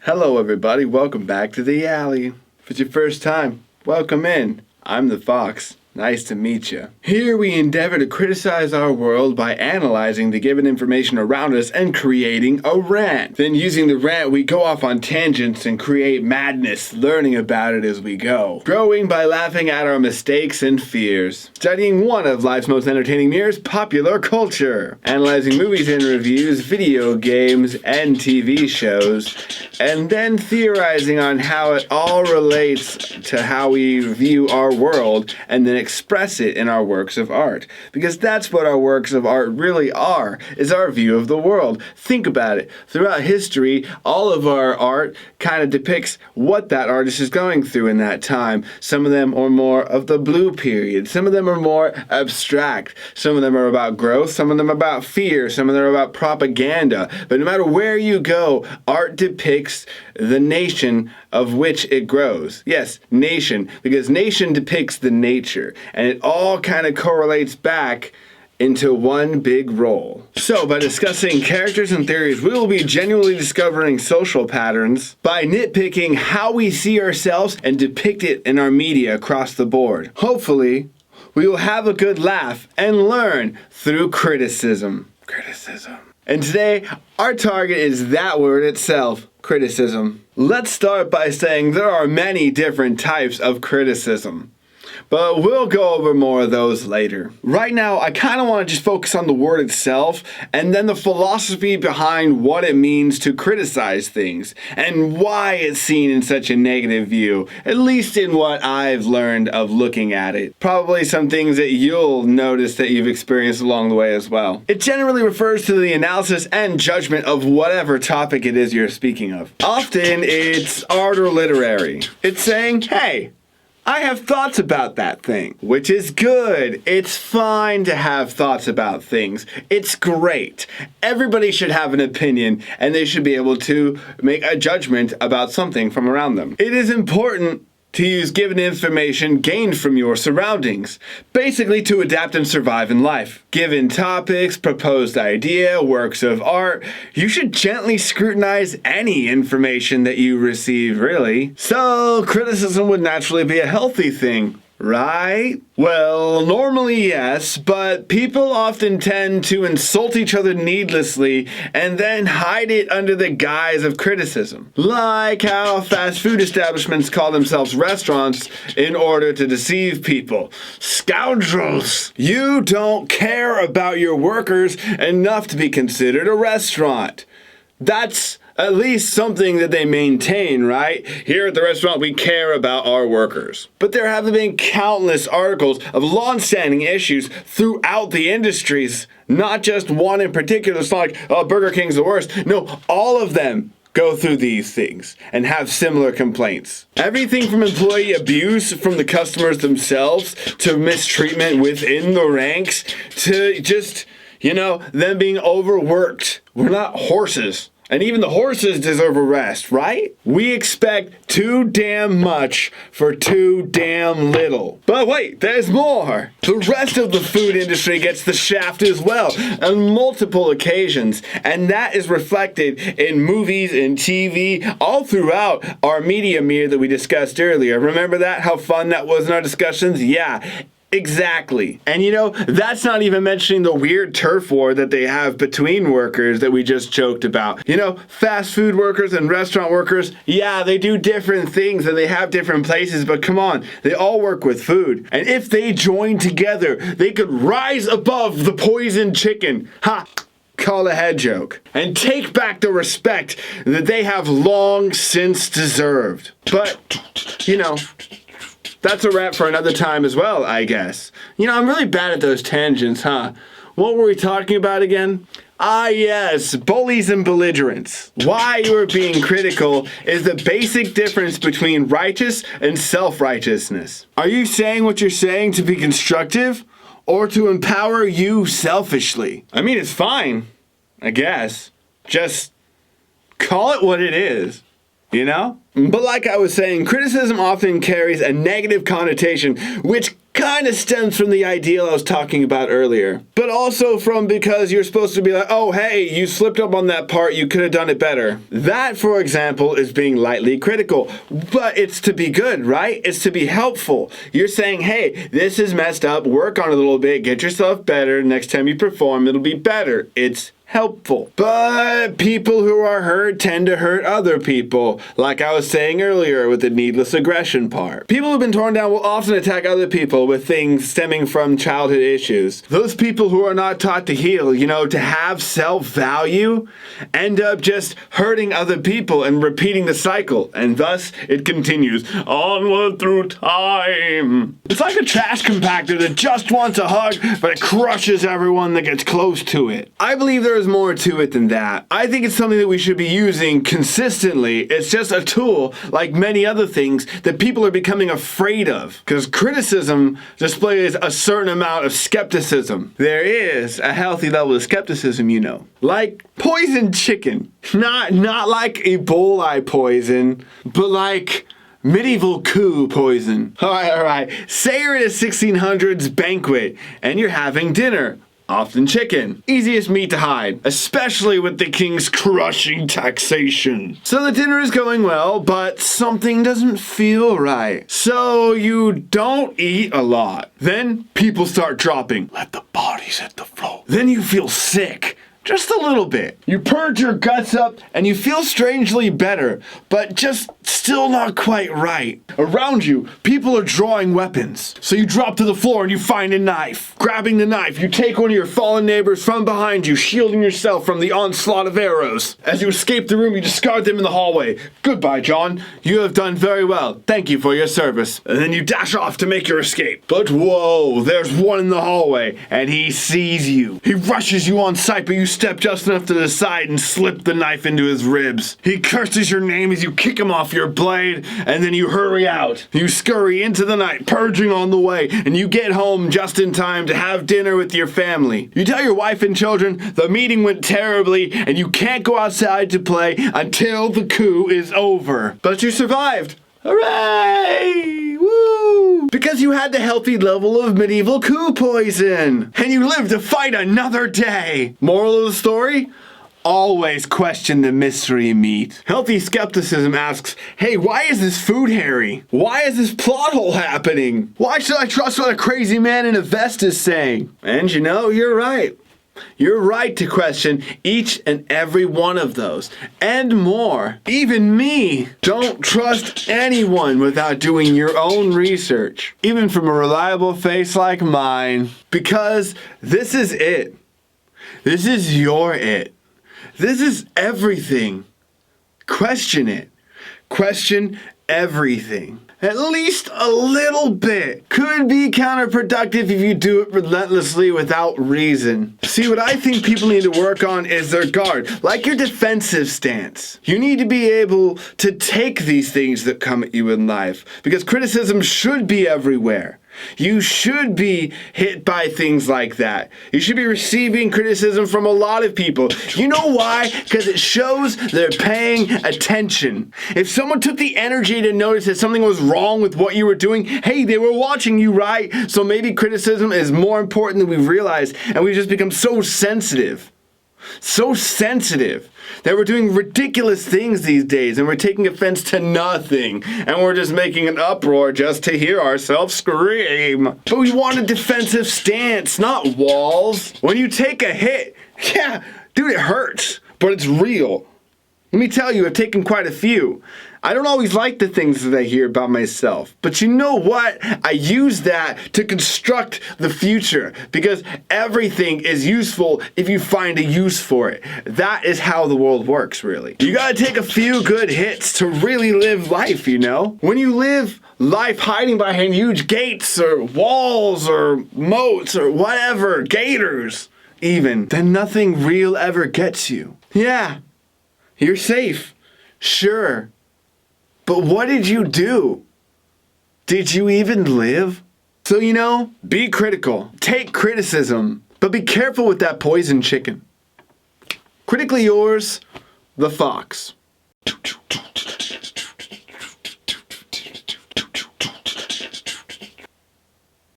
Hello everybody, welcome back to the alley. If it's your first time, welcome in. I'm the Fox. Nice to meet you. Here we endeavor to criticize our world by analyzing the given information around us and creating a rant. Then using the rant, we go off on tangents and create madness, learning about it as we go. Growing by laughing at our mistakes and fears. Studying one of life's most entertaining mirrors, popular culture. Analyzing movies and reviews, video games, and TV shows. And then theorizing on how it all relates to how we view our world, and then express it in our works of art. Because that's what our works of art really are, is our view of the world. Think about it. Throughout history, all of our art kind of depicts what that artist is going through in that time. Some of them are more of the blue period. Some of them are more abstract. Some of them are about growth. Some of them are about fear. Some of them are about propaganda. But no matter where you go, art depicts the nation of which it grows. Yes, nation, because nation depicts the nature. And it all kind of correlates back into one big role. So, by discussing characters and theories, we will be genuinely discovering social patterns by nitpicking how we see ourselves and depict it in our media across the board. Hopefully, we will have a good laugh and learn through criticism. And today, our target is that word itself, criticism. Let's start by saying there are many different types of criticism. But we'll go over more of those later. Right now, I kind of want to just focus on the word itself and then the philosophy behind what it means to criticize things and why it's seen in such a negative view, at least in what I've learned of looking at it. Probably some things that you'll notice that you've experienced along the way as well. It generally refers to the analysis and judgment of whatever topic it is you're speaking of. Often, it's art or literary. It's saying, hey, I have thoughts about that thing, which is good. It's fine to have thoughts about things. It's great. Everybody should have an opinion, and they should be able to make a judgment about something from around them. It is important to use given information gained from your surroundings, basically to adapt and survive in life. Given topics, proposed idea, works of art, you should gently scrutinize any information that you receive, really. So, criticism would naturally be a healthy thing, right? Well, normally yes, but people often tend to insult each other needlessly and then hide it under the guise of criticism. Like how fast food establishments call themselves restaurants in order to deceive people. Scoundrels! You don't care about your workers enough to be considered a restaurant. That's at least something that they maintain, right? Here at the restaurant, we care about our workers. But there have been countless articles of long-standing issues throughout the industries, not just one in particular. It's not like, oh, Burger King's the worst. No, all of them go through these things and have similar complaints. Everything from employee abuse from the customers themselves to mistreatment within the ranks to just, them being overworked. We're not horses. And even the horses deserve a rest, right? We expect too damn much for too damn little. But wait, there's more. The rest of the food industry gets the shaft as well on multiple occasions. And that is reflected in movies and TV all throughout our media mirror that we discussed earlier. Remember that? How fun that was in our discussions? Yeah. Exactly. And that's not even mentioning the weird turf war that they have between workers that we just joked about. Fast food workers and restaurant workers, yeah, they do different things and they have different places, but come on, they all work with food. And if they join together, they could rise above the poisoned chicken. Ha! Call a head joke. And take back the respect that they have long since deserved. But, that's a wrap for another time as well, I guess. I'm really bad at those tangents, huh? What were we talking about again? Ah, yes, bullies and belligerents. Why you are being critical is the basic difference between righteous and self-righteousness. Are you saying what you're saying to be constructive or to empower you selfishly? I mean, it's fine, I guess. Just call it what it is. But like I was saying, criticism often carries a negative connotation, which kind of stems from the ideal I was talking about earlier, but also from because you're supposed to be like, oh, hey, you slipped up on that part, you could have done it better. That, for example, is being lightly critical, but it's to be good, right? It's to be helpful. You're saying, hey, this is messed up, work on it a little bit, get yourself better, next time you perform, it'll be better. It's helpful. But people who are hurt tend to hurt other people, like I was saying earlier with the needless aggression part. People who've been torn down will often attack other people with things stemming from childhood issues. Those people who are not taught to heal, to have self-value, end up just hurting other people and repeating the cycle, and thus it continues onward through time. It's like a trash compactor that just wants a hug, but it crushes everyone that gets close to it. I believe there's more to it than that. I think it's something that we should be using consistently. It's just a tool, like many other things, that people are becoming afraid of. Because criticism displays a certain amount of skepticism. There is a healthy level of skepticism, Like poisoned chicken. Not like Ebola poison, but like medieval coup poison. All right. Say you're at a 1600s banquet and you're having dinner. Often chicken. Easiest meat to hide, especially with the king's crushing taxation. So the dinner is going well, but something doesn't feel right. So you don't eat a lot. Then people start dropping. Let the bodies hit the floor. Then you feel sick. Just a little bit. You purge your guts up and you feel strangely better, but just still not quite right. Around you, people are drawing weapons. So you drop to the floor and you find a knife. Grabbing the knife, you take one of your fallen neighbors from behind you, shielding yourself from the onslaught of arrows. As you escape the room, you discard them in the hallway. Goodbye, John. You have done very well. Thank you for your service. And then you dash off to make your escape. But whoa, there's one in the hallway, and he sees you. He rushes you on sight, but you step just enough to the side and slip the knife into his ribs. He curses your name as you kick him off your blade, and then you hurry out. You scurry into the night, purging on the way, and you get home just in time to have dinner with your family. You tell your wife and children the meeting went terribly, and you can't go outside to play until the coup is over. But you survived. Hooray! Woo! Because you had the healthy level of medieval coup poison. And you lived to fight another day. Moral of the story? Always question the mystery meat. Healthy skepticism asks, hey, why is this food hairy? Why is this plot hole happening? Why should I trust what a crazy man in a vest is saying? And you're right. You're right to question each and every one of those, and more. Even me. Don't trust anyone without doing your own research, even from a reliable face like mine, because this is it. This is your it. This is everything. Question it. Question everything. At least a little bit. Could be counterproductive if you do it relentlessly without reason. See, what I think people need to work on is their guard, like your defensive stance. You need to be able to take these things that come at you in life, because criticism should be everywhere. You should be hit by things like that. You should be receiving criticism from a lot of people. You know why? Because it shows they're paying attention. If someone took the energy to notice that something was wrong with what you were doing, hey, they were watching you, right? So maybe criticism is more important than we realize, and we've just become so sensitive that we're doing ridiculous things these days, and we're taking offense to nothing, and we're just making an uproar just to hear ourselves scream. But we want a defensive stance, not walls. When you take a hit, yeah, dude, it hurts, but it's real. Let me tell you, I've taken quite a few. I don't always like the things that I hear about myself. But you know what? I use that to construct the future, because everything is useful if you find a use for it. That is how the world works, really. You gotta take a few good hits to really live life, When you live life hiding behind huge gates or walls or moats or whatever, gators even, then nothing real ever gets you. Yeah, you're safe, sure. But what did you do? Did you even live? So, be critical. Take criticism. But be careful with that poison chicken. Critically yours, the Fox.